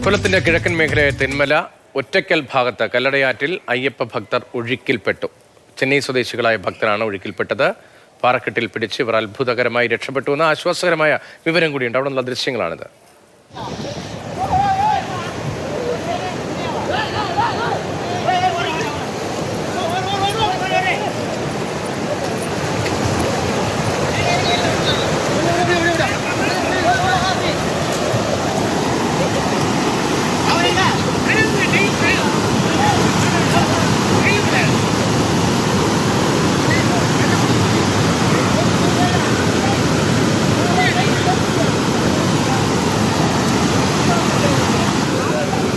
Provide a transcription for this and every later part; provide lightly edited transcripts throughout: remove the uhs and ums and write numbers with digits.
കൊല്ലത്തിന്റെ കിഴക്കൻ മേഖലയായ തെന്മല ഒറ്റയ്ക്കൽ ഭാഗത്ത് കല്ലടയാറ്റിൽ അയ്യപ്പ ഭക്തർ ഒഴുക്കിൽപ്പെട്ടു. ചെന്നൈ സ്വദേശികളായ ഭക്തരാണ് ഒഴുക്കിൽപ്പെട്ടത്. പാറക്കെട്ടിൽ പിടിച്ച് ഇവർ അത്ഭുതകരമായി രക്ഷപ്പെട്ടു എന്ന ആശ്വാസകരമായ വിവരം കൂടിയുണ്ട്. അവിടെ നിന്നുള്ള ദൃശ്യങ്ങളാണിത്.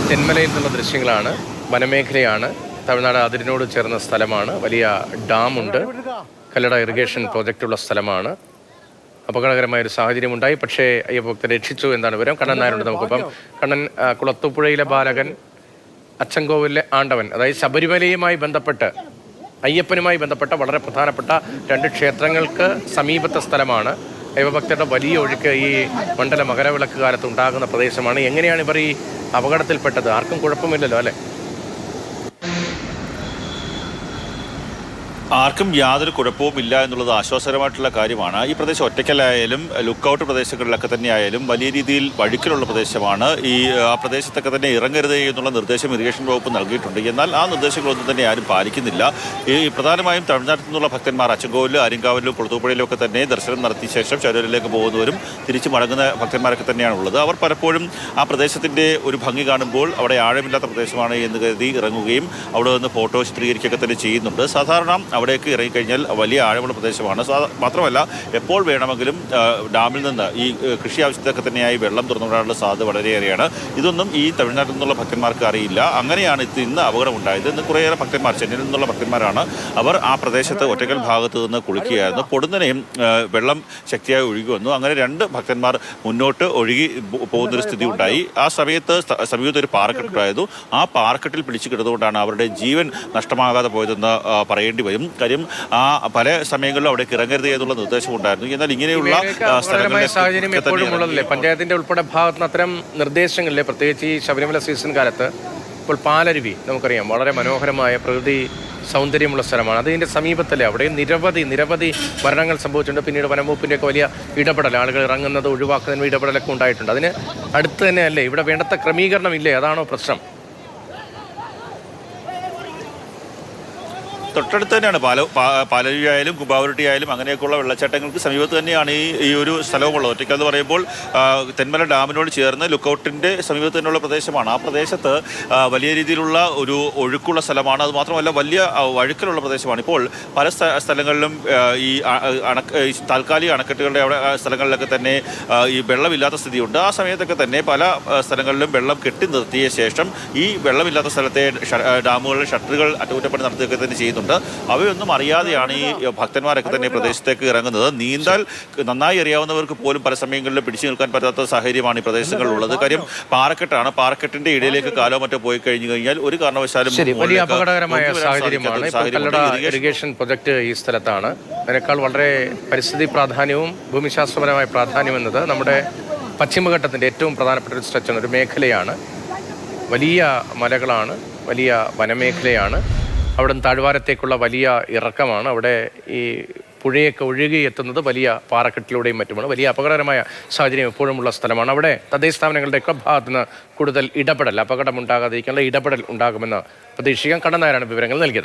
തെന്മലയിൽ നിന്നുള്ള ദൃശ്യങ്ങളാണ്. വനമേഖലയാണ്. തമിഴ്നാട് അതിരിനോട് ചേർന്ന സ്ഥലമാണ്. വലിയ ഡാമുണ്ട്. കല്ലട ഇറിഗേഷൻ പ്രോജക്റ്റുള്ള സ്ഥലമാണ്. അപകടകരമായൊരു സാഹചര്യമുണ്ടായി. പക്ഷേ അയ്യപ്പ ഭക്തരെ രക്ഷിച്ചു എന്നാണ് വിവരം. കണ്ണൻ നായരുണ്ട് നമുക്കിപ്പം. കണ്ണൻ, കുളത്തൂപ്പുഴയിലെ ബാലകൻ, അച്ചൻകോവിലെ ആണ്ടവൻ, അതായത് ശബരിമലയുമായി ബന്ധപ്പെട്ട് അയ്യപ്പനുമായി ബന്ധപ്പെട്ട വളരെ പ്രധാനപ്പെട്ട രണ്ട് ക്ഷേത്രങ്ങൾക്ക് സമീപത്തെ സ്ഥലമാണ്. അയ്യപ്പഭക്തരുടെ വലിയ ഒഴുക്ക് ഈ മണ്ഡല മകരവിളക്ക് കാലത്ത് ഉണ്ടാകുന്ന പ്രദേശമാണ്. എങ്ങനെയാണ് ഇവർ ഈ അപകടത്തിൽപ്പെട്ടത്? ആർക്കും കുഴപ്പമില്ലല്ലോ അല്ലേ? ആർക്കും യാതൊരു കുഴപ്പവുമില്ല എന്നുള്ളത് ആശ്വാസകരമായിട്ടുള്ള കാര്യമാണ്. ഈ പ്രദേശം ഒറ്റയ്ക്കലായാലും ലുക്കൌട്ട് പ്രദേശങ്ങളിലൊക്കെ തന്നെ ആയാലും വലിയ രീതിയിൽ വഴുക്കലുള്ള പ്രദേശമാണ്. ആ പ്രദേശത്തൊക്കെ തന്നെ ഇറങ്ങരുത് എന്നുള്ള നിർദ്ദേശം ഇറിഗേഷൻ വകുപ്പ് നൽകിയിട്ടുണ്ട്. എന്നാൽ ആ നിർദ്ദേശങ്ങളൊന്നും തന്നെ ആരും പാലിക്കുന്നില്ല. ഈ പ്രധാനമായും തമിഴ്നാട്ടിൽ നിന്നുള്ള ഭക്തന്മാർ അച്ചൻകോവിലും ആര്യങ്കാവിലും കുളത്തൂപ്പുഴയിലും ഒക്കെ തന്നെ ദർശനം നടത്തിയ ശേഷം ശബരിമലയിലേക്ക് പോകുന്നവരും തിരിച്ചു മടങ്ങുന്ന ഭക്തന്മാരൊക്കെ തന്നെയാണ് ഉള്ളത്. അവർ പലപ്പോഴും ആ പ്രദേശത്തിൻ്റെ ഒരു ഭംഗി കാണുമ്പോൾ അവിടെ ആഴമില്ലാത്ത പ്രദേശമാണ് എന്ന് കരുതി ഇറങ്ങുകയും അവിടെ നിന്ന് ഫോട്ടോ ചിത്രീകരിക്കുകയൊക്കെ തന്നെ ചെയ്യുന്നുണ്ട്. സാധാരണ അവിടേക്ക് ഇറങ്ങിക്കഴിഞ്ഞാൽ വലിയ ആഴമുള്ള പ്രദേശമാണ്. മാത്രമല്ല എപ്പോൾ വേണമെങ്കിലും ഡാമിൽ നിന്ന് ഈ കൃഷി ആവശ്യത്തൊക്കെ തന്നെയായി വെള്ളം തുറന്നുവിടാനുള്ള സാധ്യത വളരെയേറെയാണ്. ഇതൊന്നും ഈ തമിഴ്നാട്ടിൽ നിന്നുള്ള ഭക്തന്മാർക്ക് അറിയില്ല. അങ്ങനെയാണ് ഇന്ന് അപകടം ഉണ്ടായത്. ഇന്ന് കുറേയേറെ ഭക്തന്മാർ, ചെന്നൈയിൽ നിന്നുള്ള ഭക്തന്മാരാണ്. അവർ ആ പ്രദേശത്ത് ഒറ്റയ്ക്കൽ ഭാഗത്ത് നിന്ന് കുളിക്കുകയായിരുന്നു. പൊടുന്നനെയും വെള്ളം ശക്തിയായി ഒഴുകി വന്നു. അങ്ങനെ രണ്ട് ഭക്തന്മാർ മുന്നോട്ട് ഒഴുകി പോകുന്നൊരു സ്ഥിതി ഉണ്ടായി. ആ സമയത്ത് സമീപത്ത് ഒരു പാറക്കെട്ടുണ്ടായിരുന്നു. ആ പാറക്കെട്ടിൽ പിടിച്ചു കിടന്നുകൊണ്ടാണ് അവരുടെ ജീവൻ നഷ്ടമാകാതെ പോയതെന്ന് പറയേണ്ടി വരും. കാര്യം പല സമയങ്ങളിലും അവിടേക്ക് ഇറങ്ങരുത് എന്നുള്ള നിർദ്ദേശം ഉണ്ടായിരുന്നു. എന്നാൽ ഇങ്ങനെയുള്ള സാഹചര്യം എപ്പോഴും ഉള്ളതല്ലേ? പഞ്ചായത്തിന്റെ ഉൾപ്പെടെ ഭാഗത്ത് നിന്ന് അത്തരം നിർദ്ദേശങ്ങളിലെ, പ്രത്യേകിച്ച് ഈ ശബരിമല സീസൺ കാലത്ത് ഇപ്പോൾ പാലരുവി നമുക്കറിയാം, വളരെ മനോഹരമായ പ്രകൃതി സൗന്ദര്യമുള്ള സ്ഥലമാണ്. അതിൻ്റെ സമീപത്തല്ലേ അവിടെ നിരവധി മരണങ്ങൾ സംഭവിച്ചിട്ടുണ്ട്. പിന്നീട് വനംവകുപ്പിൻ്റെയൊക്കെ വലിയ ഇടപെടൽ, ആളുകൾ ഇറങ്ങുന്നത് ഒഴിവാക്കുന്നതിന് ഇടപെടലൊക്കെ ഉണ്ടായിട്ടുണ്ട്. അതിന് അടുത്ത് തന്നെ അല്ലേ ഇവിടെ വേണ്ടത്ര ക്രമീകരണം ഇല്ലേ? അതാണോ പ്രശ്നം? തൊട്ടടുത്ത് തന്നെയാണ് പാലരുവിയായാലും കുമ്പാവൂരുട്ടിയായാലും അങ്ങനെയൊക്കെയുള്ള വെള്ളച്ചാട്ടങ്ങൾക്ക് സമീപത്ത് തന്നെയാണ് ഈ ഒരു സ്ഥലവുമുള്ളത്. ഒറ്റയ്ക്കൽ എന്ന് പറയുമ്പോൾ തെന്മല ഡാമിനോട് ചേർന്ന് ലുക്കൌട്ടിൻ്റെ സമീപത്ത് തന്നെയുള്ള പ്രദേശമാണ്. ആ പ്രദേശത്ത് വലിയ രീതിയിലുള്ള ഒരു ഒഴുക്കുള്ള സ്ഥലമാണ്. അതുമാത്രമല്ല വലിയ വഴുക്കലുള്ള പ്രദേശമാണ്. ഇപ്പോൾ പല സ്ഥലങ്ങളിലും ഈ താൽക്കാലിക അണക്കെട്ടുകളുടെ അവിടെ സ്ഥലങ്ങളിലൊക്കെ തന്നെ ഈ വെള്ളമില്ലാത്ത സ്ഥിതിയുണ്ട്. ആ സമയത്തൊക്കെ തന്നെ പല സ്ഥലങ്ങളിലും വെള്ളം കെട്ടി നിർത്തിയ ശേഷം ഈ വെള്ളമില്ലാത്ത സ്ഥലത്തെ ഡാമുകളിലെ ഷട്ടറുകൾ അറ്റകുറ്റപ്പണി നടത്തുകയൊക്കെ തന്നെ ചെയ്യുന്നുണ്ട്. അവയൊന്നും അറിയാതെയാണ് ഈ ഭക്തന്മാരൊക്കെ തന്നെ പ്രദേശത്തേക്ക് ഇറങ്ങുന്നത്. നീന്താൽ നന്നായി അറിയാവുന്നവർക്ക് പോലും പല സമയങ്ങളിലും പിടിച്ചു നിൽക്കാൻ പറ്റാത്ത സാഹചര്യമാണ് ഈ പ്രദേശങ്ങളിലുള്ളത്. കാര്യം പാറക്കെട്ടാണ്. പാറക്കെട്ടിന്റെ ഇടയിലേക്ക് കാലോ മറ്റോ പോയി കഴിഞ്ഞു കഴിഞ്ഞാൽ ഒരു കാരണവശാലും വലിയ അപകടകരമായ സാഹചര്യമാണ്. കല്ലട ഇറിഗേഷൻ പ്രൊജക്ട് ഈ സ്ഥലത്താണ്. അതിനേക്കാൾ വളരെ പരിസ്ഥിതി പ്രാധാന്യവും ഭൂമിശാസ്ത്രപരമായ പ്രാധാന്യം എന്നത് നമ്മുടെ പശ്ചിമഘട്ടത്തിന്റെ ഏറ്റവും പ്രധാനപ്പെട്ട ഒരു സ്ട്രെച്ചാണ്, ഒരു മേഖലയാണ്. വലിയ മലകളാണ്, വലിയ വനമേഖലയാണ്. അവിടെ നിന്ന് താഴ്വാരത്തേക്കുള്ള വലിയ ഇറക്കമാണ്. അവിടെ ഈ പുഴയൊക്കെ ഒഴുകി എത്തുന്നത് വലിയ പാറക്കെട്ടിലൂടെയും മറ്റുമാണ്. വലിയ അപകടകരമായ സാഹചര്യം എപ്പോഴുമുള്ള സ്ഥലമാണ്. അവിടെ തദ്ദേശ സ്ഥാപനങ്ങളുടെയൊക്കെ ഭാഗത്ത് നിന്ന് കൂടുതൽ ഇടപെടൽ, അപകടം ഉണ്ടാകാതിരിക്കാനുള്ള ഇടപെടൽ ഉണ്ടാകുമെന്ന് പ്രതീക്ഷിക്കാൻ. കണ്ണൻ നായരാണ് വിവരങ്ങൾ നൽകിയത്.